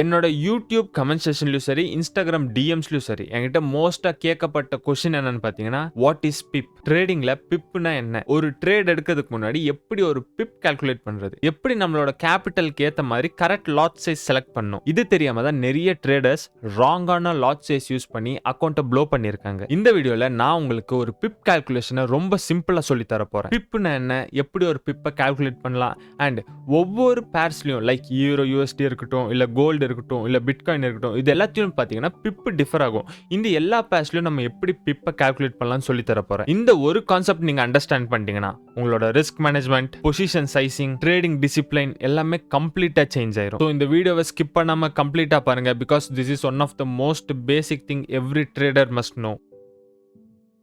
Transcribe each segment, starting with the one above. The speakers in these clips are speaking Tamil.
என்னோட யூடியூப் கமெண்ட் செஷன்லயும் சரி, இன்ஸ்டாகிராம் டிஎம்ஸ்லயும் சரி, என்கிட்ட மோஸ்டா கேட்கப்பட்ட கொஸ்டின் என்னன்னு பாத்தீங்கன்னா, வாட் இஸ் பிப்? ட்ரேடிங்ல பிப்னா என்ன? ஒரு ட்ரேட் எடுக்கிறதுக்கு முன்னாடி எப்படி ஒரு பிப் கால்குலேட் பண்றது? எப்படி நம்மளோட கேபிட்டலுக்கு ஏத்த மாதிரி கரெக்ட் லாட் சைஸ் செலக்ட் பண்ணும்? இது தெரியாம தான் நிறைய ட்ரேடர்ஸ் ராங்கான லாட் சைஸ் யூஸ் பண்ணி அக்கௌண்ட்டை ப்ளோ பண்ணிருக்காங்க. இந்த வீடியோல நான் உங்களுக்கு ஒரு பிப் கால்குலேஷனை ரொம்ப சிம்பிளா சொல்லி தர போறேன். பிப்னா என்ன? எப்படி ஒரு பிப்பை கால்குலேட் பண்ணலாம்? அண்ட் ஒவ்வொரு பேர்ஸ்லயும் லைக் யூரோ யூஎஸ்டி இருக்கட்டும், இல்ல கோல்டு இருக்கட்டும், இல்ல பிட்காயின் இருக்கட்டும், இது எல்லாத்தையும் பாத்தீங்கன்னா பிப் டிஃபர் ஆகும். இந்த எல்லா பேர்ஸ்லயும் நம்ம எப்படி பிப்பை கால்குலேட் பண்ணலாம்னு சொல்லி தர போறேன். இந்த ஒரு கான்செப்ட் நீங்க அண்டர்ஸ்டாண்ட் பண்ணிட்டீங்கன்னா உங்களோட risk management, position sizing, trading discipline எல்லாமே கம்ப்ளீட்டா சேஞ்ச் ஆயிரும். ஸோ இந்த வீடியோவை ஸ்கிப் பண்ணாம கம்ப்ளீட்டா பாருங்க. Because this is one of the most basic thing every trader must know.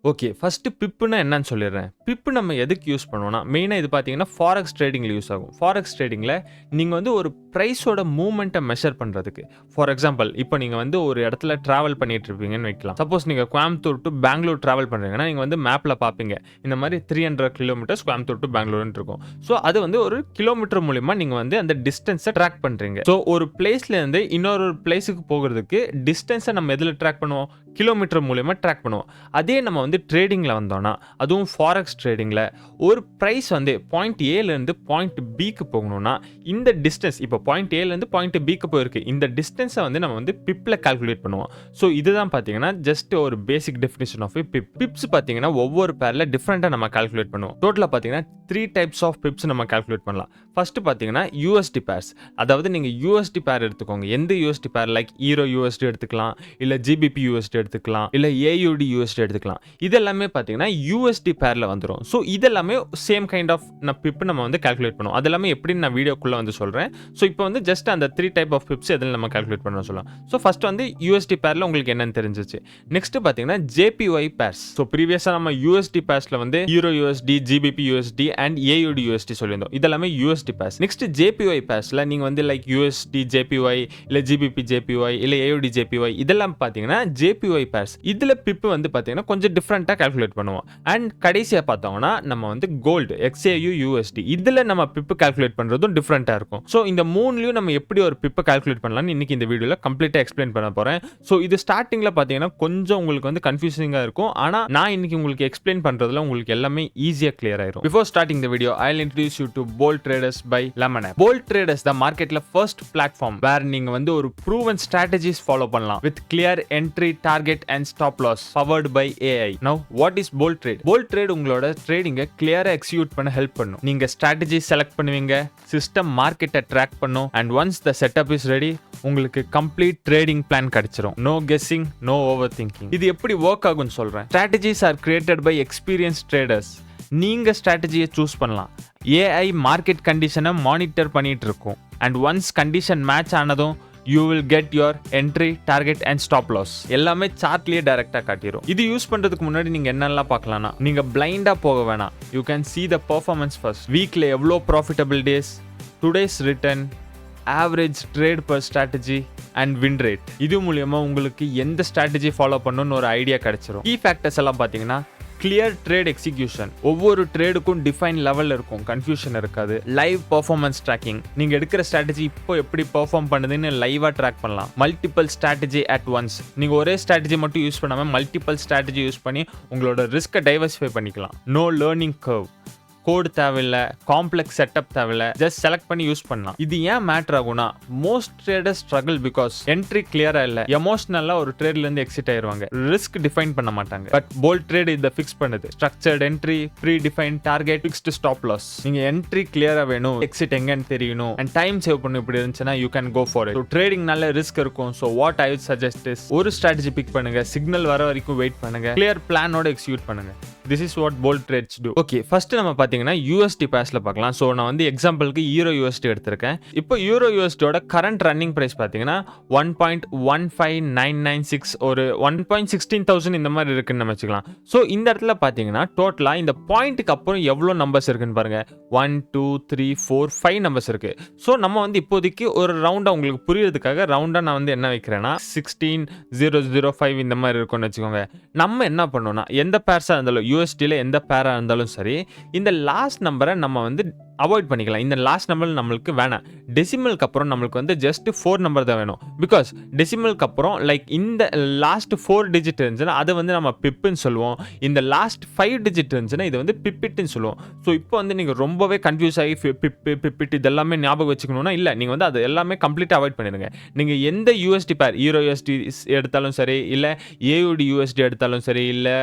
Okay, first பிப்னா என்னன்னு சொல்லிடுறேன். பிப் நம்ம எதுக்கு யூஸ் பண்ணுவோம்னா, மெயினாக இது பார்த்தீங்கன்னா ஃபாரெக்ஸ் ட்ரேடிங்கில் யூஸ் ஆகும். ஃபாரெக்ஸ் ட்ரேடிங்கில் நீங்கள் வந்து ஒரு ப்ரைஸோட மூவ்மெண்ட்டை மெஷர் பண்ணுறதுக்கு. ஃபார் எக்ஸாம்பிள், இப்போ நீங்கள் வந்து ஒரு இடத்துல ட்ராவல் பண்ணிட்டு இருப்பீங்கன்னு வைக்கலாம். சப்போஸ் நீங்கள் கோயம்புத்தூர் டு பெங்களூர் ட்ராவல் பண்ணுறீங்கன்னா, நீங்கள் வந்து மேப்பில் பார்ப்பீங்க இந்த மாதிரி 300 கிலோமீட்டர்ஸ் கோயம்புத்தூர் டு பெங்களூர்னு இருக்கும். ஸோ அது வந்து ஒரு கிலோமீட்டர் மூலிமா நீங்கள் வந்து அந்த டிஸ்டன்ஸை ட்ராக் பண்ணுறீங்க. ஸோ ஒரு பிளேஸ்லேருந்து இன்னொரு பிளேஸுக்கு போகிறதுக்கு டிஸ்டன்ஸை நம்ம எதில் ட்ராக் பண்ணுவோம்? கிலோமீட்டர் மூலிமா ட்ராக் பண்ணுவோம். அதே நம்ம வந்து ட்ரேடிங்கில் வந்தோம்னா, அதுவும் ஃபாரெக்ஸ் ட்ரேடிங்கில் ஒரு ப்ரைஸ் வந்து பாயிண்ட் ஏலேருந்து பாயிண்ட் பிக்கு போகணும்னா இந்த டிஸ்டன்ஸ், இப்போ பாயிண்ட் ஏலேருந்து பாயிண்ட் பிக்கு போயிருக்கு, இந்த டிஸ்டன்ஸை வந்து நம்ம வந்து பிப்பில் கால்குலேட் பண்ணுவோம். ஸோ இதுதான் பார்த்தீங்கன்னா ஜஸ்ட் ஒரு பேசிக் டெஃபினிஷன் ஆஃப் பிப். பிப்ஸ் பார்த்தீங்கன்னா ஒவ்வொரு பேரில் டிஃப்ரெண்ட்டாக நம்ம கால்குலேட் பண்ணுவோம். டோட்டலாக பார்த்தீங்கன்னா 3 டைப்ஸ் ஆஃப் பிப்ஸ் நம்ம கால்குலேட் பண்ணலாம். ஃபர்ஸ்ட் பார்த்தீங்கன்னா யூஎஸ்டி பேர்ஸ். அதாவது நீங்கள் யூஎஸ்டி பேர் எடுத்துக்கோங்க. எந்த யூஎஸ்டி பேர் லைக் ஈரோ யூஎஸ்டி எடுத்துக்கலாம், இல்லை ஜிபிபி யூஎஸ்டி எடுத்துக்கலாம், இல்லை ஏயுடி யூஎஸ்டி எடுத்துக்கலாம். இதெல்லாமே பார்த்தீங்கன்னா யூஎஸ்டி பேரில் வந்துடும். ஸோ இதெல்லாமே சேம் கைண்ட் ஆஃப் பிப் நம்ம வந்து கால்குலேட் பண்ணுவோம். அதெல்லாமே எப்படின்னு நான் வீடியோக்குள்ளே வந்து சொல்கிறேன். ஸோ இப்போ வந்து ஜஸ்ட் அந்த 3 டைப் ஆஃப் பிப்ஸ் எதில் நம்ம கால்குலேட் பண்ண சொல்லலாம். ஸோ ஃபர்ஸ்ட் வந்து யூஎஸ்டி பேரில் உங்களுக்கு என்னன்னு தெரிஞ்சிச்சு. நெக்ஸ்ட் பார்த்தீங்கன்னா ஜேபிஒய் பேர்ஸ். ஸோ ப்ரீவியஸாக நம்ம யூஎஸ்டி பேர்ஸில் வந்து euro USD, GBP USD and AUD USD சொல்லியிருந்தோம். இதெல்லாமே யூஎஸ்டி பேர்ஸ். நெக்ஸ்ட் ஜேபிஒய் பேர்ஸில் நீங்கள் வந்து லைக் யூஎஸ்டி ஜேபிஒய், இல்லை ஜிபிபி ஜேபிஒய், இல்லை ஏயுடி ஜேபிஒய், இதெல்லாம் பார்த்தீங்கன்னா ஜேபிஒய் பேர்ஸ். இதில் பிப் வந்து பார்த்தீங்கன்னா கொஞ்சம் டிஃப்ரெண்ட்டாக கால்குலேட் பண்ணுவோம். அண்ட் கடைசியாக பார்த்தோம்னா நம்ம வந்து கோல்டு எக்ஸ்ஏயு யூஎஸ்டி, இதில் நம்ம பிப்பு கால்குலேட் பண்ணுறதும் டிஃப்ரெண்ட்டாக இருக்கும். ஸோ இந்த மூணுலையும் நம்ம எப்படி ஒரு பிப்பை கால்குலேட் பண்ணலாம்னு இன்னைக்கு இந்த வீடியோவில் கம்ப்ளீட்டாக எக்ஸ்பிளைன் பண்ண போகிறேன். ஸோ இது ஸ்டார்டிங்கில் பார்த்தீங்கன்னா கொஞ்சம் உங்களுக்கு வந்து கன்ஃபியூசிங்காக இருக்கும். ஆனால் நான் இன்னைக்கு உங்களுக்கு எக்ஸ்பிளைன் பண்ணுறதுல உங்களுக்கு எல்லாமே ஈஸியாக கிளியர் ஆயிரும். Before starting the video, I will introduce you to Bold Traders by Lemon app. Bold Traders தான் மார்க்கெட்டில் ஃபர்ஸ்ட் பிளாட்ஃபார்ம் வேர் நீங்கள் வந்து ஒரு ப்ரூவன் ஸ்ட்ராட்டஜிஸ் ஃபாலோ பண்ணலாம் with clear entry, target and stop loss powered by AI. Now what is Bold Trade? Bold Trade உங்களோட ட்ரேடிங்கை கிளியரா எக்ஸிக்யூட் பண்ண ஹெல்ப் பண்ணும். நீங்க ஸ்ட்ராட்டஜி செலக்ட் பண்ணுவீங்க, சிஸ்டம் மார்க்கெட்டை ட்ராக் பண்ணும், and once the setup is ready உங்களுக்கு கம்ப்ளீட் ட்ரேடிங் பிளான் கிடைச்சிரும். No guessing, no overthinking. இது எப்படி ஒர்க் ஆகும்னு சொல்றேன். Strategies are created by experience traders. நீங்க ஸ்ட்ராட்டஜியை சூஸ் பண்ணலாம். ஏஐ மார்க்கெட் கண்டிஷனை மானிட்டர் பண்ணிட்டு இருக்கும். அண்ட் ஒன்ஸ் கண்டிஷன் மேட்ச் ஆனதும் you will get your entry, target and stop loss எல்லாமே சார்ட்லயே டைரக்டா காட்டிரும். இது யூஸ் பண்றதுக்கு முன்னாடி நீங்க என்னெல்லாம் பார்க்கலாம்னா, நீங்க பிளைண்டா போக வேணாம். you can see the performance first. வீக்ல எவ்வளோ profitable days, today's return, average trade per strategy and win rate. இது மூலியமா உங்களுக்கு எந்த ஸ்ட்ராட்டஜி ஃபாலோ பண்ணணும்னு ஒரு ஐடியா கிடைச்சிரும். கீ ஃபேக்டர்ஸ் எல்லாம் பார்த்தீங்கன்னா கிளியர் ட்ரேட் எக்ஸிகியூஷன், ஒவ்வொரு ட்ரேடுக்கும் டிஃபைன் லெவல் இருக்கும், கன்ஃபியூஷன் இருக்காது. லைவ் பெர்ஃபார்மன்ஸ் ட்ராக்கிங், நீங்க எடுக்கிற ஸ்ட்ராட்டஜி இப்போ எப்படி பெர்ஃபார்ம் பண்ணுதுன்னு லைவா ட்ராக் பண்ணலாம். மல்டிபிள் ஸ்ட்ராட்டஜி அட் ஒன்ஸ், நீங்க ஒரே ஸ்ட்ராட்டஜி மட்டும் யூஸ் பண்ணாம மல்டிபிள் ஸ்ட்ராட்டஜி யூஸ் பண்ணி உங்களோட ரிஸ்கை டைவர்சிஃபை பண்ணிக்கலாம். நோ லேர்னிங் கர்வ், கோட் தேவையில்லை, காம்ப்ளெக்ஸ் செட்டப் தேவையில்லை, ஜஸ்ட் செலக்ட் பண்ணி யூஸ் பண்ணலாம். இது ஏன் மேட்டர் ஆகும்னா, most traders struggle because entry கிளியரா இல்ல, எமோஷனலா ஒரு ட்ரேட்ல இருந்து எக்ஸிட் ஆயிருவாங்க, ரிஸ்க் டிஃபைன் பண்ண மாட்டாங்க. பட் போல்ட் ட்ரேட் இத ஃபிக்ஸ் பண்ணுது. Structured entry, predefine target, fixed stop loss. நீங்க என்ட்ரி கிளியரா வேணும், எக்ஸிட் எங்கன்னு தெரியணும், அண்ட் டைம் சேவ் பண்ண இப்படி இருந்துச்சுன்னா you can go for it. Trading நல்ல ரிஸ்க் இருக்கும். So what I would suggest is, ஒரு ஸ்ட்ராட்டஜி பிக் பண்ணுங்க, சிக்னல் வர வரைக்கும் வெயிட் பண்ணுங்க, கிளியர் பிளானோட எக்ஸிக்யூட் பண்ணுங்க. This is what bold trades do. Okay, first நம்ம பாத்தீங்கன்னா USD பேர்ஸ்ல பார்க்கலாம். ஸோ நான் வந்து எக்ஸாம்பிளுக்கு ஈரோ யூஎஸ்டி எடுத்திருக்கேன். இப்போ யூரோ யூஎஸ்டியோட கரண்ட் ரன்னிங் பிரைஸ் பார்த்தீங்கன்னா 1.15996, ஒரு 1.16000 இந்த மாதிரி இருக்குன்னு நம்ம வச்சுக்கலாம். ஸோ இந்த இடத்துல பார்த்தீங்கன்னா டோட்டலாக இந்த பாயிண்ட்டுக்கு அப்புறம் எவ்வளோ நம்பர்ஸ் இருக்குன்னு பாருங்க. 1 2 3 4 5 நம்பர்ஸ் இருக்கு. ஸோ நம்ம வந்து இப்போதைக்கு ஒரு ரவுண்டாக உங்களுக்கு புரியறதுக்காக ரவுண்டாக நான் வந்து என்ன வைக்கிறேன்னா 16005 இந்த மாதிரி இருக்கும்னு வச்சுக்கோங்க. நம்ம என்ன பண்ணோம்னா, எந்த பேர்ஸாக இருந்தாலும் யூஎஸ்டியில் எந்த பேராக இருந்தாலும் சரி, இந்த லாஸ்ட் நம்பரை நம்ம வந்து அவாய்ட் பண்ணிக்கலாம். இந்த லாஸ்ட் நம்பர் நம்மளுக்கு வேணாம். டெசிமலுக்கு அப்புறம் நம்மளுக்கு வந்து ஜஸ்ட் 4 நம்பர் தான் வேணும். பிகாஸ் டெசிமலுக்கு அப்புறம் லைக் இந்த லாஸ்ட் 4 டிஜிட் இருந்துச்சுன்னா அதை வந்து நம்ம பிப்புன்னு சொல்லுவோம். இந்த லாஸ்ட் 5 டிஜிட் இருந்துச்சுன்னா இது வந்து பிப்பிட்னு சொல்லுவோம். ஸோ இப்போ வந்து நீங்கள் ரொம்பவே கன்ஃபியூஸ் ஆகி பிப்பிட் இதெல்லாமே ஞாபகம் வச்சுக்கணும்னா இல்லை, நீங்கள் வந்து அது எல்லாமே கம்ப்ளீட்டாக அவாய்ட் பண்ணிடுங்க. நீங்கள் எந்த யூஎஸ்டி பேர் ஈரோ யூஎஸ்டி எடுத்தாலும் சரி, இல்லை ஏயுடி யூஎஸ்டி எடுத்தாலும் சரி, இல்லை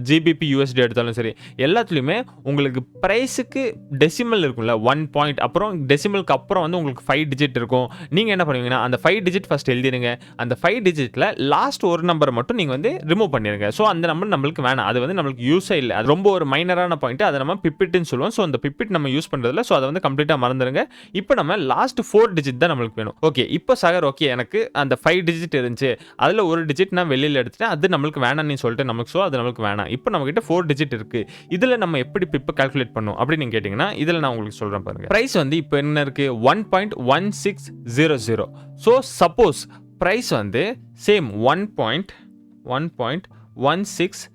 ஜிபிபி யூஎஸ்டி எடுத்தாலும் சரி, எல்லாத்துலேயுமே உங்களுக்கு ப்ரைஸுக்கு டெசிமல் இருக்கும்ல 1 பாயிண்ட், அப்புறம் டெசிமலுக்கு அப்புறம் வந்து உங்களுக்கு 5 டிஜிட் இருக்கும். நீங்கள் என்ன பண்ணுவீங்கன்னா அந்த 5 டிஜிட் ஃபஸ்ட் எழுதிடுங்க. அந்த 5 டிஜிட்டில் லாஸ்ட் ஒரு நம்பரை மட்டும் நீங்கள் வந்து ரிமூவ் பண்ணிடுங்க. ஸோ அந்த நம்பர் நம்மளுக்கு வேணாம், அது வந்து நம்மளுக்கு யூஸே இல்லை. அது ரொம்ப ஒரு மைனரான பாயிண்ட், அதை நம்ம பிப்பிட்னு சொல்லுவோம். ஸோ அந்த பிப்பிட் நம்ம யூஸ் பண்ணுறதில்ல. ஸோ அதை வந்து கம்ப்ளீட்டாக மறந்துடுங்க. இப்போ நம்ம லாஸ்ட் 4 டிஜிட் தான் நம்மளுக்கு வேணும். ஓகே, இப்போ சாகர் ஓகே எனக்கு அந்த 5 டிஜிட் இருந்துச்சு, அதில் ஒரு டிஜிட் நான் வெளியில் எடுத்துட்டேன், அது நம்மளுக்கு வேணாம்னு சொல்லிட்டு நமக்கு, ஸோ அது நம்மளுக்கு வேணாம். இப்போ நம்மகிட்ட 4 டிஜிட் இருக்குது, இதில் நம்ம எப்படி பிப்பை கால்குலேட் பண்ணும் அப்படின்னு நீங்கள் கேட்டிங்கன்னா இதில் நான் உங்களுக்கு சொல்கிறேன் பாருங்கள். ப்ரைஸ் வந்து இப்போ என்ன இருக்குது 1.1600. ஸோ சப்போஸ் ப்ரைஸ் வந்து சேம் 1.16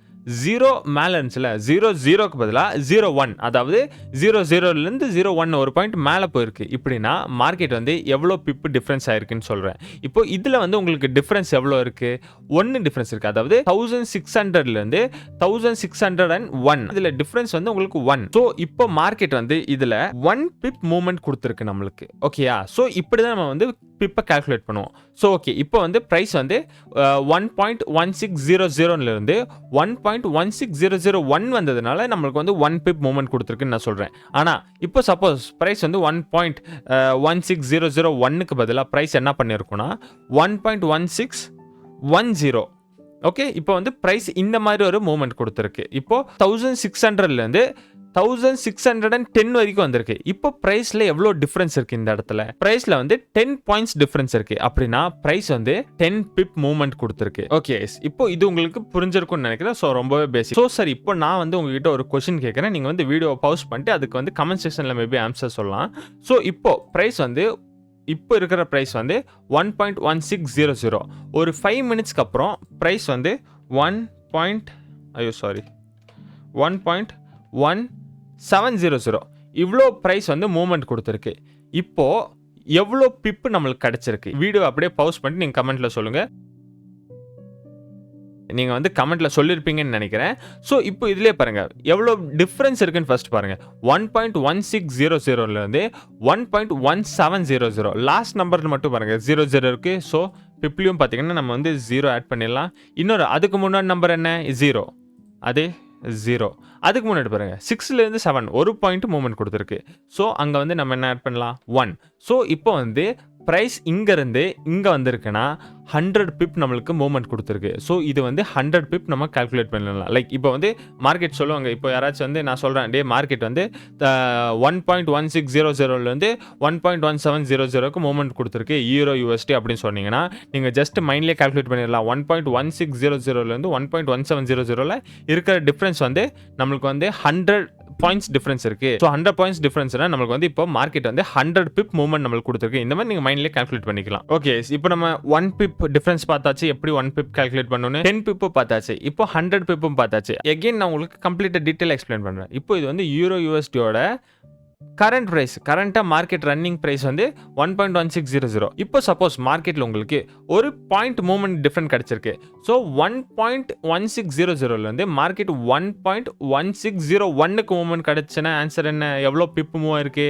மேலே இருந்துச்சுல, 00க்கு பதிலாக 01, அதாவது 00லேருந்து 01 ஒரு பாயிண்ட் மேலே போயிருக்கு. இப்படின்னா மார்க்கெட் வந்து எவ்வளோ பிப்பு டிஃப்ரென்ஸ் ஆயிருக்குன்னு சொல்கிறேன். இப்போ இதில் வந்து உங்களுக்கு டிஃப்ரென்ஸ் எவ்வளோ இருக்குது? 1 டிஃப்ரென்ஸ் இருக்குது, அதாவது 1600லேருந்து 1601 இதில் டிஃப்ரென்ஸ் வந்து உங்களுக்கு 1. ஸோ இப்போ மார்க்கெட் வந்து இதில் 1 பிப் மூவ்மெண்ட் கொடுத்துருக்கு நம்மளுக்கு. ஓகேயா? ஸோ இப்படி தான் நம்ம வந்து பிப்பை கால்குலேட் பண்ணுவோம். ஸோ ஓகே, இப்போ வந்து ப்ரைஸ் வந்து 1.1600லேருந்து 1.16001 வந்ததுனால நம்மளுக்கு வந்து 1 பிப் மூவ்மெண்ட் கொடுத்துருக்குன்னு நான் சொல்கிறேன். ஆனால் இப்போ சப்போஸ் ப்ரைஸ் வந்து 1.16001க்கு பதிலாக ப்ரைஸ் என்ன பண்ணியிருக்குன்னா 1.1610. ஓகே, இப்போ வந்து ப்ரைஸ் இந்த மாதிரி ஒரு மூவ்மெண்ட் கொடுத்துருக்கு. இப்போ 1600லேருந்து 1610 வரைக்கும் வந்திருக்கு. இப்போ பிரைஸ்ல எவ்வளோ டிஃபரன்ஸ் இருக்கு? இந்த இடத்துல பிரைஸ்ல வந்து 10 பாயிண்ட்ஸ் டிஃபரன்ஸ் இருக்கு. அப்படின்னா பிரைஸ் வந்து 10 பிப் மூவ்மெண்ட் கொடுத்துருக்கு. ஓகே, இப்போ இது உங்களுக்கு புரிஞ்சிருக்கும்னு நினைக்கிறேன். ஸோ ரொம்பவே பேசிக். ஸோ சார், இப்போ நான் வந்து உங்ககிட்ட ஒரு கொஸ்டின் கேட்குறேன், நீங்கள் வந்து வீடியோ பவுஸ் பண்ணிட்டு அதுக்கு வந்து கமெண்ட் செக்ஷனில் மேபி ஆன்சர் சொல்லலாம். ஸோ இப்போ பிரைஸ் வந்து இப்போ இருக்கிற ப்ரைஸ் வந்து 1.1600. ஒரு 5 மினிட்ஸ்க்கு அப்புறம் ப்ரைஸ் வந்து 1.1700 இவ்வளோ ப்ரைஸ் வந்து மூவ்மெண்ட் கொடுத்துருக்கு. இப்போ எவ்வளோ பிப்பு நம்மளுக்கு கிடைச்சிருக்கு? வீடியோ அப்படியே பவுஸ் பண்ணிட்டு நீங்கள் கமெண்ட்டில் சொல்லுங்கள். நீங்கள் வந்து கமெண்ட்டில் சொல்லியிருப்பீங்கன்னு நினைக்கிறேன். ஸோ இப்போ இதிலே பாருங்கள் எவ்வளோ டிஃப்ரென்ஸ் இருக்குன்னு ஃபர்ஸ்ட் பாருங்கள். 1.1600லேருந்து 1.1700 லாஸ்ட் நம்பர் மட்டும் பாருங்கள் 00 இருக்குது. ஸோ பிப்லையும் பார்த்தீங்கன்னா நம்ம வந்து 0 ஆட் பண்ணிடலாம். இன்னொரு அதுக்கு முன்னாடி நம்பர் என்ன 0, அதே 0. அதுக்கு முன்னாடி பாருங்கள் 6லேருந்து 7 ஒரு பாயிண்ட் மூவ்மெண்ட் கொடுத்துருக்கு. ஸோ அங்கே வந்து நம்ம என்ன ஆட் பண்ணலாம் 1. ஸோ இப்போ வந்து ப்ரைஸ் இங்கேருந்து இங்கே வந்திருக்குன்னா 100 பிப் நம்மளுக்கு மூவ்மெண்ட் கொடுத்துருக்கு. ஸோ இது வந்து 100 பிப் நம்ம கால்குலேட் பண்ணலாம். லைக் இப்போ வந்து மார்க்கெட் சொல்லுவாங்க, இப்போ யாராச்சும் வந்து நான் சொல்கிறேன் டே மார்க்கெட் வந்து 1.1600லேருந்து 1.1700க்கு மூவ்மெண்ட் கொடுத்துருக்கு ஈரோ யூஎஸ்டி அப்படின்னு சொன்னீங்கன்னா நீங்கள் ஜஸ்ட் மைண்ட்லேயே கால்குலேட் பண்ணிடலாம். 1.1600லேருந்து 1.1700ல் இருக்கிற டிஃப்ரென்ஸ் வந்து நம்மளுக்கு வந்து 100 பாயிண்ட்ஸ் டிஃபரன்ஸ் இருக்கு. ஸோ 100 பாயிண்ட்ஸ் டிஃபரன்ஸ்னா நம்மளுக்கு வந்து இப்போ மார்க்கெட் வந்து 100 பிப் மூவ்மெண்ட் நம்மளுக்கு கொடுத்துருக்கு. இந்த மாதிரி நீங்கள் மைண்ட்லேயே கால்குலேட் பண்ணிக்கலாம். ஓகே, இப்போ நம்ம 1 பிப் டிஃபரன்ஸ் பார்த்தாச்சு, எப்படி 1 பிப் கால்குலேட் பண்ணணும், 10 பிப்பும் பார்த்தாச்சு, இப்போ 100 பிப்பும் பார்த்தாச்சு. எகைன் நான் உங்களுக்கு கம்ப்ளீட்டாக டீட்டெயில் எக்ஸ்பிளைன் பண்ணுறேன். இப்போ இது வந்து யூரோ யூஎஸ்டியோட கரண்ட் ப்ரைஸ், கரண்ட்டாக மார்க்கெட் ரன்னிங் ப்ரைஸ் வந்து 1.1600. இப்போ சப்போஸ் மார்க்கெட்டில் உங்களுக்கு ஒரு பாயிண்ட் மூவ்மெண்ட் டிஃப்ரெண்ட் கிடச்சிருக்கு. ஸோ 1.1600லேருந்து மார்க்கெட் 1.1601க்கு மூவ்மெண்ட் கிடச்சுன்னா ஆன்சர் என்ன? எவ்வளோ பிப் மூவ் ஆயிருக்கு?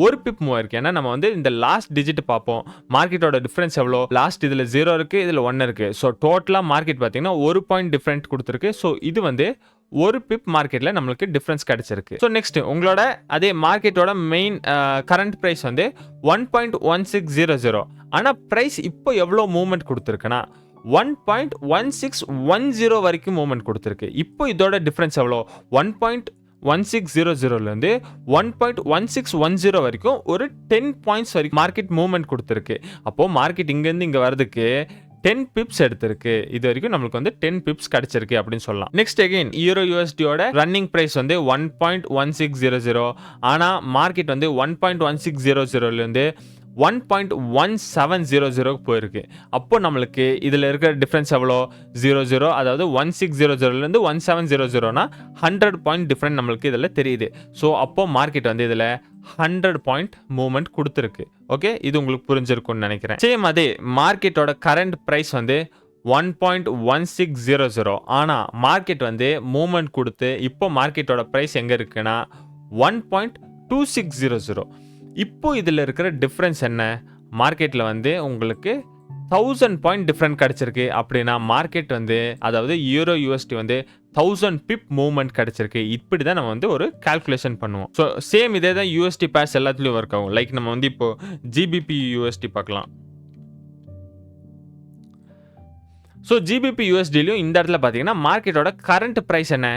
ஒரு பிப் மூவ் ஆயிருக்கு. ஏன்னா நம்ம வந்து இந்த லாஸ்ட் டிஜிட் பார்ப்போம், மார்க்கெட்டோட டிஃப்ரென்ஸ் எவ்வளோ. லாஸ்ட் இதில் 0 இருக்குது, இதில் 1 இருக்குது. ஸோ டோட்டலாக மார்க்கெட் பார்த்தீங்கன்னா ஒரு பாயிண்ட் டிஃப்ரெண்ட் கொடுத்துருக்கு. ஸோ இது வந்து ஒரு பிப் மார்க்கெட்டில் நம்மளுக்கு டிஃப்ரென்ஸ் கிடச்சிருக்கு. ஸோ நெக்ஸ்ட் உங்களோட அதே மார்க்கெட்டோட மெயின் கரண்ட் ப்ரைஸ் வந்து 1.1600. ஆனால் ப்ரைஸ் இப்போ எவ்வளோ மூவ்மெண்ட் கொடுத்துருக்குன்னா 1.1610 வரைக்கும் மூவ்மெண்ட் கொடுத்துருக்கு. இப்போ இதோட டிஃப்ரென்ஸ் எவ்வளோ? 1.1600லேருந்து 1.1610 வரைக்கும் ஒரு 10 பாயிண்ட்ஸ் வரைக்கும் மார்க்கெட் மூவ்மெண்ட் கொடுத்துருக்கு. அப்போது மார்க்கெட் இங்கேருந்து இங்கே வரதுக்கு 10 பிப்ஸ் எடுத்திருக்கு. இது வரைக்கும் நம்மளுக்கு வந்து 10 பிப்ஸ் கிடைச்சிருக்கு அப்படின்னு சொல்லலாம். நெக்ஸ்ட் அகைன் யூரோ யூஎஸ்டியோட ரன்னிங் பிரைஸ் வந்து 1.1600. ஆனால் மார்க்கெட் வந்து 1.1600லேருந்து 1.1700 போயிருக்கு. அப்போ நம்மளுக்கு இதில் இருக்கிற டிஃப்ரென்ஸ் எவ்வளோ? 00, அதாவது 1600லேருந்து 1700னா 100 பாயிண்ட் டிஃப்ரெண்ட் நம்மளுக்கு இதில் தெரியுது. ஸோ அப்போ மார்க்கெட் வந்து இதில் 100 பாயிண்ட் மூவ்மெண்ட் கொடுத்துருக்கு. ஓகே, இது உங்களுக்கு புரிஞ்சிருக்கும்னு நினைக்கிறேன். சேம் அதே மார்க்கெட்டோட கரண்ட் ப்ரைஸ் வந்து 1.1600. ஆனால் மார்க்கெட் வந்து மூவ்மெண்ட் கொடுத்து இப்போ மார்க்கெட்டோட ப்ரைஸ் எங்கே இருக்குன்னா 1.2600. இப்போ இதில் இருக்கிற டிஃப்ரென்ஸ் என்ன? மார்க்கெட்டில் வந்து உங்களுக்கு 1000 பாயிண்ட் டிஃப்ரெண்ட் கிடச்சிருக்கு. அப்படின்னா மார்க்கெட் வந்து, அதாவது யூரோ யூஎஸ்டி வந்து 1000 பிப் மூவ்மெண்ட் கிடச்சிருக்கு. இப்படி தான் நம்ம வந்து ஒரு கால்குலேஷன் பண்ணுவோம். ஸோ சேம் இதே தான் யூஎஸ்டி பேர்ஸ் எல்லாத்துலேயும் ஒர்க் ஆகும். லைக் நம்ம வந்து இப்போ ஜிபிபி யூஎஸ்டி பார்க்கலாம். ஸோ ஜிபிபி யூஎஸ்டிலையும் இந்த இடத்துல பார்த்தீங்கன்னா மார்க்கெட்டோட கரண்ட் ப்ரைஸ் என்ன?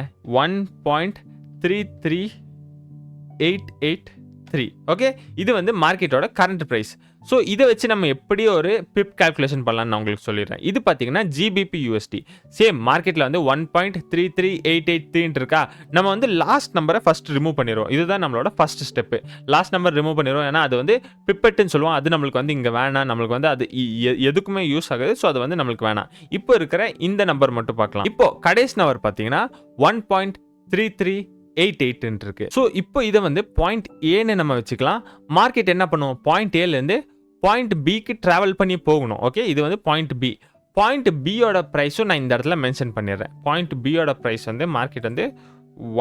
1.33883. ஓகே, இது வந்து மார்க்கெட்டோட கரண்ட் ப்ரைஸ். ஸோ இதை வச்சு நம்ம எப்படி ஒரு பிப் கால்குலேஷன் பண்ணலாம்னு நான் உங்களுக்கு சொல்லிடுறேன். இது பார்த்தீங்கன்னா ஜிபிபி யூஎஸ்டி. சேம் மார்க்கெட்டில் வந்து 1.33883 இருக்கா? நம்ம வந்து லாஸ்ட் நம்பரை ஃபர்ஸ்ட் ரிமூவ் பண்ணிடுவோம். இதுதான் நம்மளோட first step. Last number remove பண்ணிடுவோம். ஏன்னா அது வந்து பிப்பெட்டுன்னு சொல்லுவோம். அது நம்மளுக்கு வந்து இங்கே வேணாம். நம்மளுக்கு வந்து அது எதுக்குமே யூஸ் ஆகுது. ஸோ அது வந்து நம்மளுக்கு வேணாம். இப்போ இருக்கிற இந்த நம்பர் மட்டும் பார்க்கலாம். இப்போ கடைசி நம்பர் பார்த்தீங்கன்னா 1.3388 இருக்கு. ஸோ இப்போ இதை வந்து பாயிண்ட் ஏன்னு நம்ம வச்சுக்கலாம். மார்க்கெட் என்ன பண்ணுவோம்? பாயிண்ட் ஏலேருந்து பாயிண்ட் பிக்கு ட்ராவல் பண்ணி போகணும். ஓகே, இது வந்து பாயிண்ட் பி. பாயிண்ட் பியோட ப்ரைஸும் நான் இந்த இடத்துல மென்ஷன் பண்ணிடுறேன். பாயிண்ட் பியோட ப்ரைஸ் வந்து மார்க்கெட் வந்து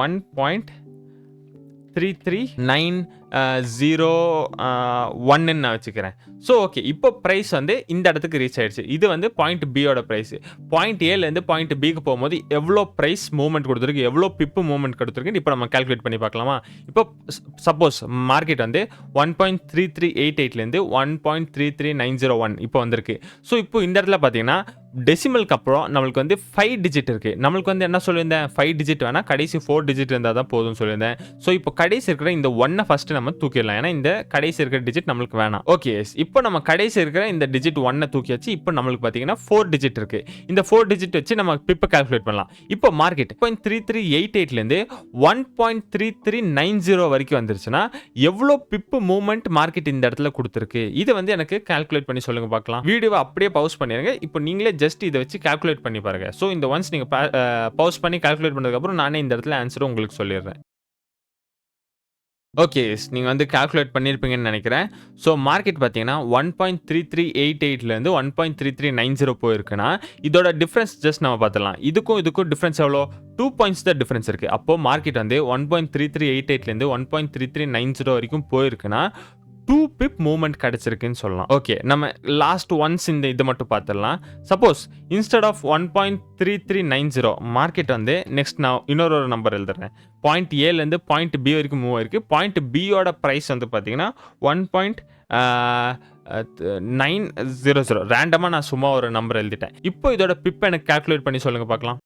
1.33901 நான் வச்சுக்கிறேன். ஸோ ஓகே, இப்போ ப்ரைஸ் வந்து இந்த இடத்துக்கு ரீச் ஆயிடுச்சு. இது வந்து பாயிண்ட் பியோட ப்ரைஸ். பாயிண்ட் ஏலேருந்து பாயிண்ட் பிக்கு போகும்போது எவ்வளோ ப்ரைஸ் மூவ்மெண்ட் கொடுத்துருக்கு, எவ்வளோ பிப்பு மூவ்மெண்ட் கொடுத்துருக்குன்னு இப்போ நம்ம கால்குலேட் பண்ணி பார்க்கலாமா? இப்போ சப்போஸ் மார்க்கெட் வந்து 1.3388லேருந்து 1.33901 இப்போ வந்திருக்கு. ஸோ இப்போ இந்த இடத்துல பார்த்தீங்கன்னா டெசிமலுக்கு அப்புறம் நம்மளுக்கு வந்து 5 டிஜிட் இருக்குது. நம்மளுக்கு வந்து என்ன சொல்லியிருந்தேன்? 5 டிஜிட் வேணால் கடைசி 4 டிஜிட் இருந்தால் தான் போதும்னு சொல்லியிருந்தேன். ஸோ இப்போ கடைசி இருக்கிற இந்த 1 ஃபஸ்ட்டு நம்ம தூக்கிடலாம். ஏன்னா இந்த கடைசி இருக்கிற டிஜிட் நம்மளுக்கு வேணாம். ஓகே, இப்போ நம்ம கடைசி இருக்கிற இந்த டிஜிட் 1 தூக்கியாச்சு. இப்போ நம்மளுக்கு பார்த்தீங்கன்னா 4 டிஜிட் இருக்குது. இந்த 4 டிஜிட் வச்சு நம்ம பிப்பை கால்குலேட் பண்ணலாம். இப்போ மார்க்கெட் 1.3388லேருந்து 1.3390 வரைக்கும் வந்துருச்சுன்னா எவ்வளோ பிப்பு மூவ்மெண்ட் மார்க்கெட் இந்த இடத்துல கொடுத்துருக்கு? இதை வந்து எனக்கு கால்குலேட் பண்ணி சொல்லுங்க பார்க்கலாம். வீடியோவை அப்படியே பவுஸ் பண்ணிடுங்க. இப்போ நீங்களே ஜஸ்ட் இதை வச்சு கால்குலேட் பண்ணி பாருங்க. ஸோ இந்த ஒன்ஸ் நீங்கள் பவுஸ் பண்ணி கால்குலேட் பண்ணதுக்கப்புறம் நானே இந்த இடத்துல ஆன்சரும் உங்களுக்கு சொல்லிடுறேன். ஓகே, நீங்கள் வந்து கால்குலேட் பண்ணியிருப்பீங்கன்னு நினைக்கிறேன். ஸோ மார்க்கெட் பார்த்தீங்கன்னா 1.3388லேருந்து 1.3390 போயிருக்குன்னா இதோட டிஃப்ரென்ஸ் ஜஸ்ட் நம்ம பார்த்துலாம். இதுக்கும் டிஃப்ரென்ஸ் எவ்வளோ? 2 பாயிண்ட்ஸ் தான் டிஃப்ரென்ஸ் இருக்குது. அப்போது மார்க்கெட் வந்து 1.3388லேருந்து 1.3390 வரைக்கும் போயிருக்குன்னா 2 பிப் மூவ்மெண்ட் கிடைச்சிருக்குன்னு சொல்லலாம். ஓகே, நம்ம லாஸ்ட் ஒன்ஸ் இந்த இதை மட்டும் பார்த்துடலாம். சப்போஸ் இன்ஸ்டெட் ஆஃப் 1.3390 மார்க்கெட் வந்து நெக்ஸ்ட் நான் இன்னொரு நம்பர் எழுதுறேன். பாயிண்ட் ஏலேருந்து பாயிண்ட் பி வரைக்கும் மூவ் ஆயிருக்கு. பாயிண்ட் பியோட ப்ரைஸ் வந்து பார்த்தீங்கன்னா 1.900. ரேண்டமாக நான் சும்மா ஒரு நம்பர் எழுதிட்டேன். இப்போ இதோட பிப் எனக்கு கால்குலேட் பண்ணி சொல்லுங்கள் பார்க்கலாம்.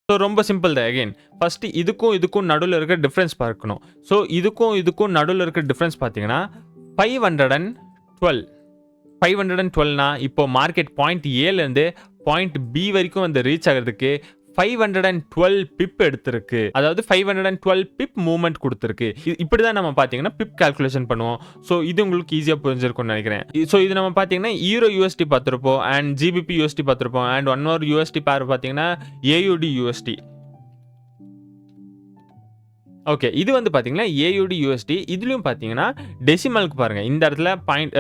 ஸோ ரொம்ப சிம்பிள் தான். அகெயின் ஃபஸ்ட்டு இதுக்கும் நடுவில் இருக்கிற டிஃப்ரென்ஸ் பார்க்கணும். ஸோ இதுக்கும் நடுவில் இருக்கிற டிஃப்ரென்ஸ் பார்த்தீங்கன்னா 512னா இப்போ மார்க்கெட் பாயிண்ட் ஏலேருந்து பாயிண்ட் பி வரைக்கும் வந்து ரீச் ஆகிறதுக்கு 512 பிப் எடுத்திருக்கு. அதாவது 512 பிப் மூவ்மெண்ட் கொடுத்துருக்கு. இப்படி தான் நம்ம பார்த்தீங்கன்னா பிப் கால்குலேஷன் பண்ணுவோம். ஸோ இது உங்களுக்கு ஈஸியாக புரிஞ்சிருக்கும்னு நினைக்கிறேன். ஸோ இது நம்ம பார்த்தீங்கன்னா யூரோ யூஎஸ்டி பார்த்துருப்போம், அண்ட் ஜிபிபி யூஎஸ்டி பார்த்துருப்போம், அண்ட் ஒன் மோர் யூஎஸ்டி பேர் பார்த்தீங்கன்னா ஏயுடி யூஎஸ்டி. ஓகே, இது வந்து பார்த்தீங்கன்னா ஏயுடி யூஎஸ்டி. இதுலையும் பார்த்தீங்கன்னா டெசிமலுக்கு பாருங்கள். இந்த இடத்துல பாயிண்ட்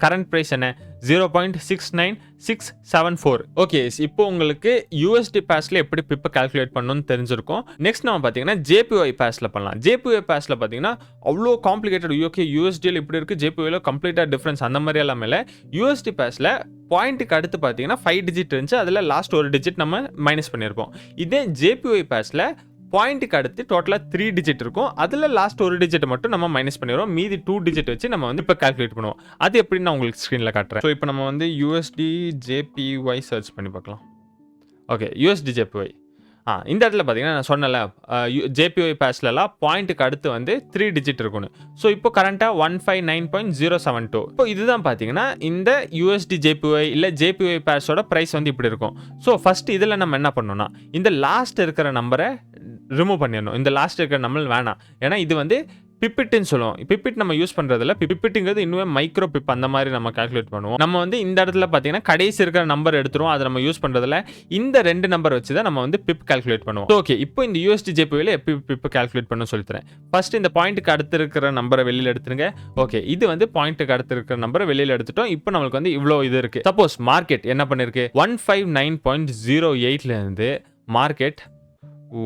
கரண்ட் ப்ரைஸ் என்ன? 0.69674. ஓகே, இப்போ உங்களுக்கு யூஎஸ்டி பேஸில் எப்படி பிப்பை கால்குலேட் பண்ணணும்னு தெரிஞ்சிருக்கும். நெக்ஸ்ட் நம்ம பார்த்தீங்கன்னா ஜேபிஒய் பேஸில் பண்ணலாம். ஜேபிஒய் பேஸில் பார்த்தீங்கன்னா அவ்வளோ காம்ப்ளிகேட்டட். ஓகே, யூஎஸ்டியில் இப்படி இருக்குது, ஜேபிஒயில் கம்ப்ளீட்டாக டிஃப்ரென்ஸ் அந்த மாதிரி எல்லாமே இல்லை. யூஎஸ்டி பேஸில் பாயிண்ட்டுக்கு அடுத்து பார்த்தீங்கன்னா 5 டிஜிட் இருந்துச்சு. அதில் லாஸ்ட் ஒரு டிஜிட் நம்ம மைனஸ் பண்ணியிருப்போம். இதே ஜேபிஒய் பேஸில் பாயிண்ட்டுக்கு அடுத்து டோட்டலாக 3 டிஜிட் இருக்கும். அதில் லாஸ்ட் ஒரு டிஜிட் மட்டும் நம்ம மைனஸ் பண்ணிடுவோம். மீதி 2 டிஜிட் வச்சு நம்ம வந்து இப்போ கால்குலேட் பண்ணுவோம். அது எப்படின்னு நான் உங்களுக்கு ஸ்க்ரீனில் காட்டுறேன். ஸோ இப்போ நம்ம வந்து யூஎஸ்டி ஜேபிஒய் சர்ச் பண்ணி பார்க்கலாம். Okay, USD JPY. இந்த இடத்துல பார்த்தீங்கன்னா நான் சொன்னல ஜேபிஒய் பேஸ்லலாம் பாயிண்ட்டுக்கு அடுத்து வந்து 3 டிஜிட் இருக்குன்னு. ஸோ இப்போ கரண்ட்டாக 159.072. இப்போ இதுதான் பார்த்தீங்கன்னா இந்த யூஎஸ்டி ஜேபிஒய் இல்லை ஜேபிஒய் பேஸோட ப்ரைஸ் வந்து இப்படி இருக்கும். ஸோ ஃபஸ்ட்டு இதில் நம்ம என்ன பண்ணணும்னா இந்த லாஸ்ட் இருக்கிற நம்பரை ரிமூவ் பண்ணிடணும். இந்த லாஸ்ட் இருக்கிற நம்பர் வேணாம். ஏன்னா இது வந்து பிப்பிட்னு சொல்லுவோம். பிப்பிட் நம்ம யூஸ் பண்றதில்ல. பிப்பிட்ங்கிறது இன்னுமே மைக்ரோ பிப் அந்த மாதிரி நம்ம கால்குலேட் பண்ணுவோம். நம்ம வந்து இந்த இடத்துல பார்த்தீங்கன்னா கடைசி இருக்கிற நம்பர் எடுத்துருவோம். அதை நம்ம யூஸ் பண்றதில்ல. இந்த 2 நம்பர் வச்சு தான் நம்ம வந்து பிப் கால்குலேட் பண்ணுவோம். ஓகே, இப்போ இந்த USD JPYல எப்படி பிப் கால்குலேட் பண்ண சொல்லி தரேன். ஃபர்ஸ்ட் இந்த பாயிண்ட்க்கு அடுத்து இருக்கிற நம்பரை வெளியில எடுத்துருங்க. ஓகே, இது வந்து பாயிண்ட்க்கு அடுத்து இருக்கிற நம்பரை வெளியில எடுத்துட்டோம். இப்போ நமக்கு வந்து இவ்ளோ இது இருக்கு. சப்போஸ் மார்க்கெட் என்ன பண்ணிருக்கு 159.08ல இருந்து மார்க்கெட்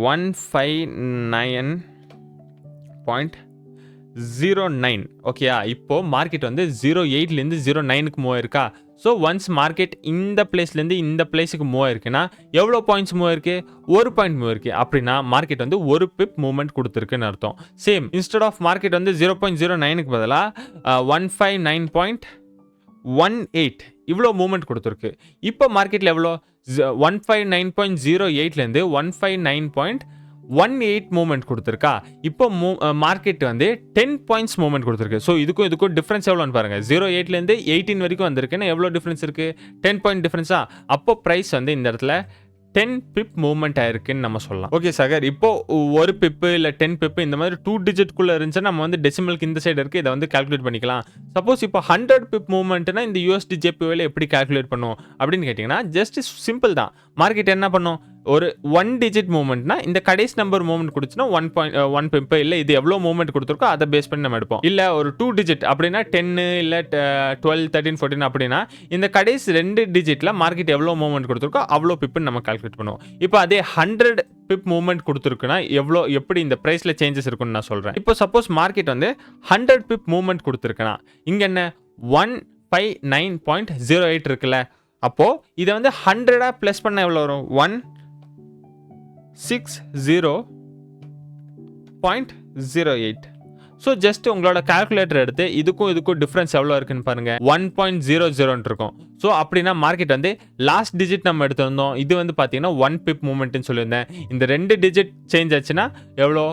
159.09 ஓகேயா. இப்போ மார்க்கெட் வந்து 08ல இருந்து 09க்கு மூவ் ஆயிருக்கா. ஸோ ஒன்ஸ் மார்க்கெட் இந்த பிளேஸ்லேருந்து இந்த பிளேஸுக்கு மூவ் ஆயிருக்குன்னா எவ்வளோ பாயிண்ட்ஸ் மூவ் ஆயிருக்கு, 1 பாயிண்ட் மூவ் ஆயிருக்கு. அப்படின்னா மார்க்கெட் வந்து ஒரு பிப் மூவ்மெண்ட் கொடுத்துருக்குன்னு அர்த்தம். சேம் இன்ஸ்டெட் ஆஃப் மார்க்கெட் வந்து 0.09க்கு பதிலாக 159.18 இவ்வளோ மூவ்மெண்ட் கொடுத்துருக்கு. இப்போ மார்க்கெட்டில் எவ்வளோ 159.08லேருந்து 159.18 மூவ்மெண்ட் கொடுத்துருக்கா. இப்போ மார்க்கெட் வந்து 10 பாயிண்ட்ஸ் மூவ்மெண்ட் கொடுத்துருக்கு. ஸோ இதுக்கும் டிஃப்ரென்ஸ் எவ்வளோன்னு பாருங்க. 08லேருந்து 18 வரைக்கும் வந்திருக்குன்னா எவ்வளோ டிஃப்ரென்ஸ் இருக்கு, 10 பாயிண்ட் டிஃப்ரென்ஸா. அப்போ ப்ரைஸ் வந்து இந்த இடத்துல 10 பிப் மூவ்மெண்ட் ஆயிருக்குன்னு நம்ம சொல்லலாம். ஓகே சாகர், இப்போ ஒரு பிப்பு இல்லை 10 பிப்பு இந்த மாதிரி 2 டிஜிட்குள்ளே இருந்துச்சுன்னா நம்ம வந்து டெசிமலுக்கு இந்த சைடு இருக்குது, இதை வந்து கால்குலேட் பண்ணிக்கலாம். சப்போஸ் இப்போ 100 பிப் மூவ்மெண்ட்னா இந்த USD JPYல எப்படி கால்குலேட் பண்ணும் அப்படின்னு கேட்டிங்கன்னா ஜஸ்ட் சிம்பிள் தான். மார்க்கெட் என்ன பண்ணும், ஒரு 1 டிஜிட் மூவ்மெண்ட்னா இந்த கடைசி நம்பர் மூவ்மெண்ட் கொடுத்துன்னா 1 பிப்பு இல்லை இது எவ்வளோ மூவ்மெண்ட் கொடுத்துருக்கோ அதை பேஸ் பண்ணி நம்ம எடுப்போம். இல்லை ஒரு 2 டிஜிட் அப்படின்னா 10 இல்லை 12 13 14 அப்படின்னா இந்த கடைசி 2 டிஜிட்டில் மார்க்கெட் எவ்வளோ மூவ்மெண்ட் கொடுத்துருக்கோ அவ்வளோ பிப்புன்னு நம்ம கால்குலேட் பண்ணுவோம். இப்போ அதே 100 பிப் மூவ்மெண்ட் கொடுத்துருக்குன்னா எப்படி இந்த ப்ரைஸில் சேஞ்சஸ் இருக்குன்னு நான் சொல்கிறேன். இப்போ சப்போஸ் மார்க்கெட் வந்து 100 பிப் மூவ்மெண்ட் கொடுத்துருக்குன்னா இங்கே என்ன 159.08 இருக்குல்ல. அப்போது இதை வந்து 100 ப்ளஸ் பண்ண எவ்வளோ வரும், 160.08. ஸோ ஜஸ்ட் உங்களோட கால்குலேட்டர் எடுத்து இதுக்கும் டிஃப்ரென்ஸ் எவ்வளோ இருக்குன்னு பாருங்க, 1.00 இருக்கும். ஸோ அப்படின்னா மார்க்கெட் வந்து லாஸ்ட் டிஜிட் நம்ம எடுத்திருந்தோம், இது வந்து பார்த்தீங்கன்னா 1 பிப் மூவ்மெண்ட்னு சொல்லியிருந்தேன். இந்த 2 டிஜிட் சேஞ்ச் ஆச்சுன்னா எவ்வளோ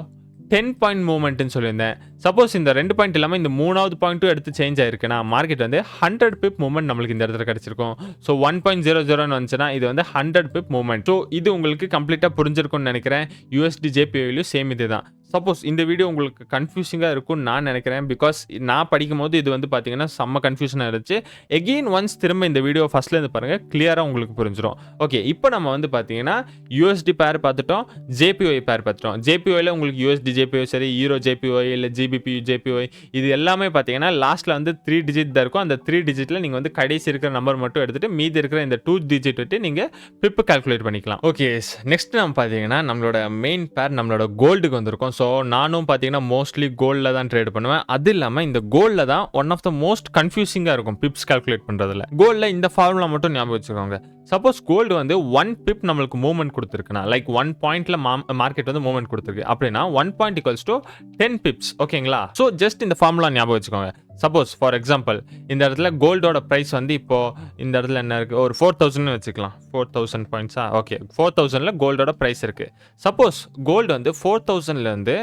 10 பாயிண்ட் மூவ்மெண்ட்னு சொல்லியிருந்தேன். சப்போஸ் இந்த 2 பாயிண்ட் இல்லாமல் இந்த 3வது பாயிண்ட்டும் எடுத்து சேஞ்ச் ஆயிருக்குன்னா மார்க்கெட் வந்து 100 பிப் மூவ்மெண்ட் நம்மளுக்கு இந்த இடத்துல கிடைச்சிருக்கும். ஸோ 1.00ன்னு வந்துச்சுன்னா இது வந்து 100 பிப் மூவ்மெண்ட். ஸோ இது உங்களுக்கு கம்ப்ளீட்டாக புரிஞ்சிருக்கும்னு நினைக்கிறேன். USD JPYலையும் சேம் இது தான். சப்போஸ் இந்த வீடியோ உங்களுக்கு கன்ஃபியூசிங்காக இருக்கும்னு நான் நினைக்கிறேன். பிகாஸ் நான் படிக்கும் போது இது வந்து பார்த்தீங்கன்னா செம்ம கன்ஃபியூஷனாக இருந்துச்சு. எகெயின் ஒன்ஸ் திரும்ப இந்த வீடியோ ஃபஸ்ட்லேருந்து பாருங்கள், கிளியராக உங்களுக்கு புரிஞ்சிடும். ஓகே, இப்போ நம்ம வந்து பார்த்தீங்கன்னா USD பேர் பார்த்துட்டோம், JPY பேர் பார்த்துட்டோம். JPYல உங்களுக்கு USD JPY சரி, Euro JPY இல்லை GBP JPY இது எல்லாமே பார்த்தீங்கன்னா லாஸ்ட்டில் வந்து 3 டிஜிட் தான் இருக்கும். அந்த 3 டிஜிட்டில் நீங்கள் வந்து கடைசி இருக்கிற நம்பர் மட்டும் எடுத்துகிட்டு மீதி இருக்கிற இந்த 2 டிஜிட் விட்டு நீங்கள் பிப்பு கால்குலேட் பண்ணிக்கலாம். ஓகே, நெக்ஸ்ட் நம்ம பார்த்தீங்கன்னா நம்மளோட மெயின் பேர் நம்மளோட கோல்டுக்கு வந்திருக்கும். ஸோ நானும் பார்த்தீங்கன்னா மோஸ்ட்லி கோல்டில் தான் ட்ரேட் பண்ணுவேன். அது இல்லாமல் இந்த கோல்டில் தான் ஒன் ஆஃப் த மோஸ்ட் கன்ஃபியூசிங்காக இருக்கும் பிப்ஸ் கால்குலேட் பண்ணுறதுல. கோல்டில் இந்த ஃபார்முலா மட்டும் ஞாபகம் வச்சுக்கோங்க. சப்போஸ் கோல்டு வந்து 1 பிப் நம்மளுக்கு மூவ்மெண்ட் கொடுத்துருக்குன்னா, லைக் 1 பாயிண்ட்ல மார்க்கெட் வந்து மூவ்மெண்ட் கொடுத்துருக்கு அப்படின்னா 1 பாயிண்ட் ஈக்குவல்ஸ் டு 10 பிப்ஸ். ஓகேங்களா. ஸோ ஜஸ்ட் இந்த ஃபார்முலா ஞாபகம் வச்சுக்கோங்க. சப்போஸ் ஃபார் எக்ஸாம்பிள் இந்த இடத்துல கோல்டோட ப்ரைஸ் வந்து இப்போ இந்த இடத்துல என்ன இருக்குது, ஒரு 4000 வச்சுக்கலாம். 4000 பாயிண்ட்ஸா. ஓகே, 4000ல கோல்டோட ப்ரைஸ் இருக்குது. சப்போஸ் கோல்டு வந்து 4000லேருந்து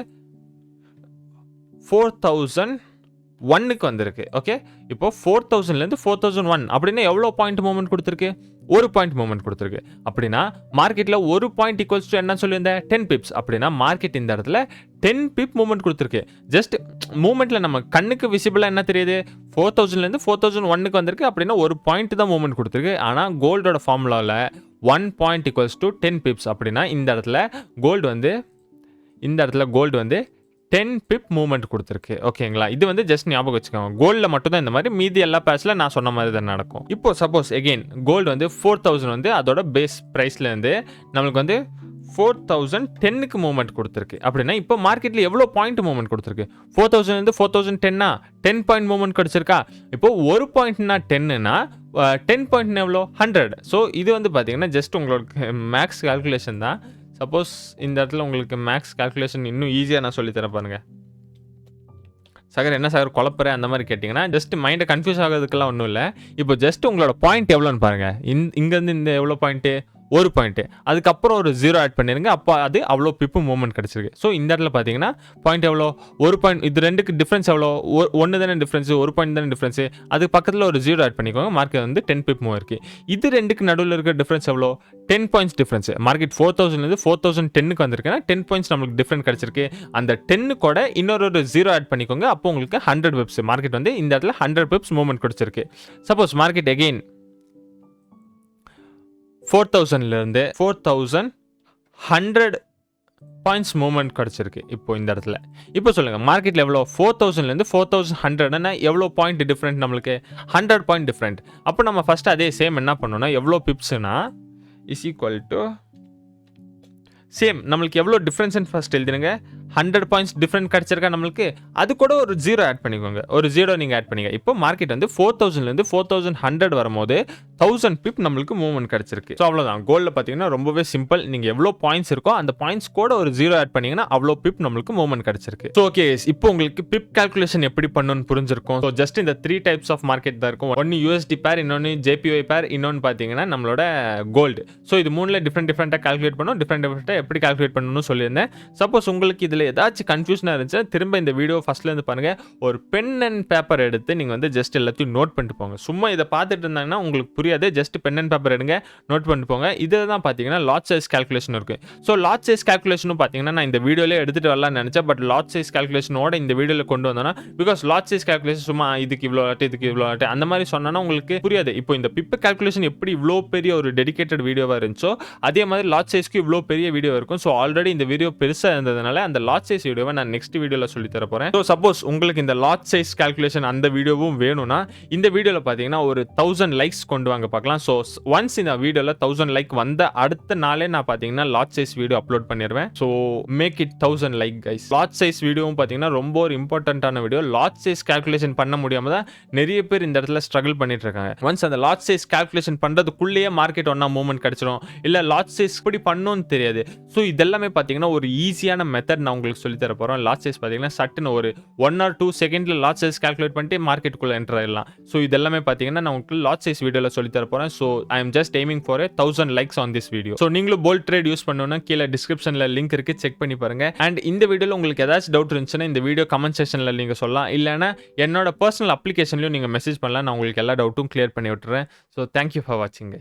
4001க்கு வந்திருக்கு. ஓகே, இப்போ 4000லேருந்து 4001 அப்படின்னா எவ்வளோ பாயிண்ட் மூவ்மெண்ட் கொடுத்துருக்கு, 1 பாயிண்ட் மூவ்மெண்ட் கொடுத்துருக்கு. அப்படின்னா மார்க்கெட்டில் 1 பாயிண்ட் ஈக்குவல்ஸ் டு என்ன சொல்லியிருந்தேன், 10 பிப்ஸ். அப்படின்னா மார்க்கெட் இந்த இடத்துல 10 பிப் மூவ்மெண்ட் கொடுத்துருக்கு. ஜஸ்ட் மூவ்மெண்ட்டில் நம்ம கண்ணுக்கு விசிபிளாக என்ன தெரியுது, 4000லேருந்து 4001க்கு வந்திருக்கு. அப்படின்னா 1 பாயிண்ட் தான் மூவ்மெண்ட் கொடுத்துருக்கு. ஆனால் கோல்டோட ஃபார்முலாவில் 1 பாயிண்ட் ஈக்குவல்ஸ் டு 10 பிப்ஸ். அப்படின்னா இந்த இடத்துல கோல்டு வந்து 10 பிப் மூவ்மெண்ட் கொடுத்துருக்கு. ஓகேங்களா. இது வந்து ஜஸ்ட் ஞாபகம் வச்சுக்கோங்க. கோல்டில் மட்டும் தான் இந்த மாதிரி, மீதி எல்லா பேர்ஸில் நான் சொன்ன மாதிரி தான் நடக்கும். இப்போ சப்போஸ் எகெயின் கோல்டு வந்து 4000 வந்து அதோட பேஸ் ப்ரைஸ்லேருந்து நம்மளுக்கு வந்து 4010க்கு மூவ்மெண்ட் கொடுத்துருக்கு. அப்படின்னா இப்போ மார்க்கெட்டில் எவ்வளோ பாயிண்ட் மூவ்மெண்ட் கொடுத்துருக்கு, 4000லேருந்து 4010னா 10 பாயிண்ட் மூவ்மெண்ட் கிடச்சிருக்கா. இப்போ 1 பாயிண்ட்னா 10னா 10 பாயிண்ட் எவ்வளோ, 100. ஸோ இது வந்து பார்த்தீங்கன்னா ஜஸ்ட் உங்களுக்கு மேக்ஸ் கால்குலேஷன் தான். சப்போஸ் இந்த இடத்துல உங்களுக்கு மேக்ஸ் கால்குலேஷன் இன்னும் ஈஸியாக நான் சொல்லித்தரேன் பாருங்க. சாகர் என்ன சாகர் குழப்பறேன் அந்த மாதிரி கேட்டிங்கன்னா ஜஸ்ட் மைண்டை கன்ஃபியூஸ் ஆகிறதுக்கெல்லாம் ஒன்றும் இல்லை. இப்போ ஜஸ்ட் உங்களோட பாயிண்ட் எவ்வளோன்னு பாருங்கள். இங்கேருந்து இந்த எவ்வளோ பாயிண்ட்டு, ஒரு பாயிண்ட். அதுக்கப்புறம் ஒரு 0 ஆட் பண்ணிருங்க. அப்போ அது அவ்வளோ பிப் மூவ்மெண்ட் கிடைச்சிருக்கு. ஸோ இந்த இடத்துல பார்த்தீங்கன்னா பாயிண்ட் எவ்வளோ? 1 பாயிண்ட். இது 2க்கு டிஃபரன்ஸ் எவ்வளோ? 1 தானே டிஃபரன்ஸ், 1 பாயிண்ட் தானே டிஃபரன்ஸ். அதுக்கு பக்கத்தில் ஒரு 0 ஆட் பண்ணிக்கோங்க. மார்க்கெட் வந்து 10 பிப் மூவ் இருக்கு. இது 2க்கு நடுவில் இருக்கிற டிஃபரன்ஸ் எவ்வளோ? 10 பாயிண்ட்ஸ் டிஃபரன்ஸ். மார்க்கெட் 4000லேருந்து 4010க்கு வந்திருக்குன்னா 10 பாயிண்ட்ஸ் நம்மளுக்கு டிஃபரன்ஸ் கிடைச்சிருக்கு. அந்த 10 கூட இன்னொரு 0 ஆட் பண்ணிக்கோங்க. அப்போ உங்களுக்கு 100 பிப்ஸ். மார்க்கெட் வந்து இந்த இடத்துல 100 பிப்ஸ் மூவ்மெண்ட் கிடைச்சிருக்கு. சப்போஸ் மார்க்கெட் அகெயின் 4000லேருந்து 4100 பாயிண்ட்ஸ் மூவ்மெண்ட் கிடைச்சிருக்கு இப்போ இந்த இடத்துல. இப்போ சொல்லுங்கள், மார்க்கெட்டில் எவ்வளோ? 4000லேருந்து 4100ன்னா எவ்வளோ பாயிண்ட் டிஃப்ரெண்ட் நம்மளுக்கு? 100 பாயிண்ட் டிஃப்ரெண்ட். அப்போ நம்ம ஃபஸ்ட்டு அதே சேம் என்ன பண்ணணும்னா, எவ்வளோ பிப்ஸ்னா இஸ் ஈக்குவல் டு சேம் நம்மளுக்கு எவ்வளோ டிஃப்ரென்ஸ்னு ஃபஸ்ட் எழுதிடுங்க. 100 பாயிண்ட்ஸ் டிஃப்ரெண்ட் கிடச்சிருக்கா நம்மளுக்கு? அது கூட ஒரு 0 ஆட் பண்ணிக்கோங்க. ஒரு 0 நீங்கள் ஆட் பண்ணிங்க. இப்போ மார்க்கெட் வந்து 4000லேருந்து 4100 வரும்போது 1000 பிப் நம்மளுக்கு மூவ்மெண்ட் கிடச்சிருக்கு. ஸோ அவ்வளோதான். கோல்டில் பார்த்தீங்கன்னா ரொம்பவே சிம்பிள். நீங்கள் எவ்வளோ பாயிண்ட்ஸ் இருக்கோ அந்த பாயிண்ட்ஸ் கூட ஒரு 0 ஆட் பண்ணிங்கன்னா அவ்வளோ பிப் நம்மளுக்கு மூவ்மெண்ட் கிடச்சிருக்கு. ஸோ ஓகே, இப்போ உங்களுக்கு பிப் கால்குலேஷன் எப்படி பண்ணணும்னு புரிஞ்சிருக்கும். ஸோ ஜஸ்ட் இந்த 3 டைப்ஸ் ஆஃப் மார்க்கெட் தான் இருக்கும். ஒன்று USD பேர், இன்னொன்று JPY பேர், இன்னொன்று பார்த்தீங்கன்னா நம்மளோட கோல்டு. ஸோ இது மூணில் டிஃப்ரெண்ட்டாக கால்குலேட் பண்ணணும். டிஃப்ரெண்ட்டாக எப்படி கால்குலேட் பண்ணணும்னு சொல்லியிருந்தேன். சப்போஸ் உங்களுக்கு இதில் ஏதாச்சும் கன்ஃபியூஷனாக இருந்துச்சுன்னா திரும்ப இந்த வீடியோ ஃபஸ்ட்லேருந்து பாருங்கள். ஒரு பென் அண்ட் பேப்பர் எடுத்து நீங்கள் வந்து ஜஸ்ட் எல்லாத்தையும் நோட் பண்ணிட்டு போங்க. சும்மா இதை பார்த்துட்டு இருந்தாங்கன்னா உங்களுக்கு புரியாது. ஜஸ்ட் பென் அண்ட் பேப்பர் எடுங்க, நோட் பண்ணிட்டு போங்க. இதில் தான் பார்த்தீங்கன்னா லாட் சைஸ் கால்குலேஷன் இருக்குது. ஸோ லாட் சைஸ் கால்குலேஷனும் பார்த்தீங்கன்னா நான் இந்த வீடியோலேயே எடுத்துகிட்டு வரலாம்னு நினச்சேன். பட் லாட் சைஸ் கால்குலேஷனோட இந்த வீடியோவில் கொண்டு வந்தோன்னா, பிகாஸ் லாட் சைஸ் கால்குலேஷன் சும்மா இதுக்கு இவ்வளோ ஆட்டு, இதுக்கு இவ்வளோ ஆட்டு அந்த மாதிரி சொன்னோன்னா உங்களுக்கு புரியாது. இப்போ இந்த பிப் கால்குலேஷன் எப்படி இவ்வளோ பெரிய ஒரு டெடிகேட்டட் வீடியோவாக இருந்துச்சோ அதே மாதிரி லாட் சைஸ்க்கு இவ்வளோ பெரிய வீடியோ இருக்கும். ஸோ ஆல்ரெடி இந்த வீடியோ பெருசாக இருந்ததுனால அந்த லாட் சைஸ் வீடியோவை நான் நெக்ஸ்ட் வீடியோவில் சொல்லி தர போகிறேன். ஸோ சப்போஸ் உங்களுக்கு இந்த லாட் சைஸ் கால்குலேஷன் அந்த வீடியோவும் வேணும்னா இந்த வீடியோவில் பார்த்தீங்கன்னா ஒரு 1000 லைக்ஸ் கொண்டு வாங்க பார்க்கலாம். ஸோ ஒன்ஸ் இந்த வீடியோவில் 1000 லைக் வந்த அடுத்த நாளே நான் பார்த்தீங்கன்னா லாட் சைஸ் வீடியோ அப்லோட் பண்ணிடுவேன். So make it 1000 like guys. Lot size வீடியோவும் பார்த்தீங்கன்னா ரொம்ப ஒரு இம்பார்ட்டன்ட்டான வீடியோ. லாட் சைஸ் கால்குலேஷன் பண்ண முடியாம தான் நிறைய பேர் இந்த இடத்துல ஸ்ட்ரகிள் பண்ணிட்டு இருக்காங்க. ஒன்ஸ் அந்த லாட் சைஸ் கால்குலேஷன் பண்ணுறதுக்குள்ளேயே மார்க்கெட் ஒன்றா மூவ்மெண்ட் கிடைச்சிடும். இல்லை லாட் சைஸ் இப்படி பண்ணணும்னு தெரியாது. ஸோ இதெல்லாமே பார்த்தீங்கன்னா ஒரு ஈஸியான மெத்தட் நான் உங்களுக்கு சொல்லி தர போகிறோம். லாட் சைஸ் பார்த்தீங்கன்னா சட்டுன்னு ஒரு 1 or 2 செகண்டில் லாட் சைஸ் கால்குலேட் பண்ணிட்டு மார்க்கெட்டுக்குள்ளே என்டர் ஆயிடலாம். ஸோ இதெல்லாமே பார்த்தீங்கன்னா நான் உங்களுக்கு லாட் சைஸ் வீடியோவில் சொல்லி தர போகிறேன். So I am just aiming for 1000 likes on this video. So நீங்களும் போல்ட் ட்ரேட் யூஸ் பண்ணணும்னா கீழே டிஸ்கிரிப்ஷனில் லிங்க் இருக்குது, செக் பண்ணி பாருங்க. அண்ட் இந்த வீடியோவில் உங்களுக்கு ஏதாச்சும் டவுட் இருந்துச்சுன்னா இந்த வீடியோ கமெண்ட் செக்ஷனில் நீங்கள் சொல்லலாம். இல்லைனா என்னோட பர்சனல் அப்ளிகேஷன்லையும் நீங்கள் மெசேஜ் பண்ணலாம். நான் உங்களுக்கு எல்லா டவுட்டும் கிளியர் பண்ணி விட்டுறேன். ஸோ தேங்க்யூ ஃபார் வாட்சிங்.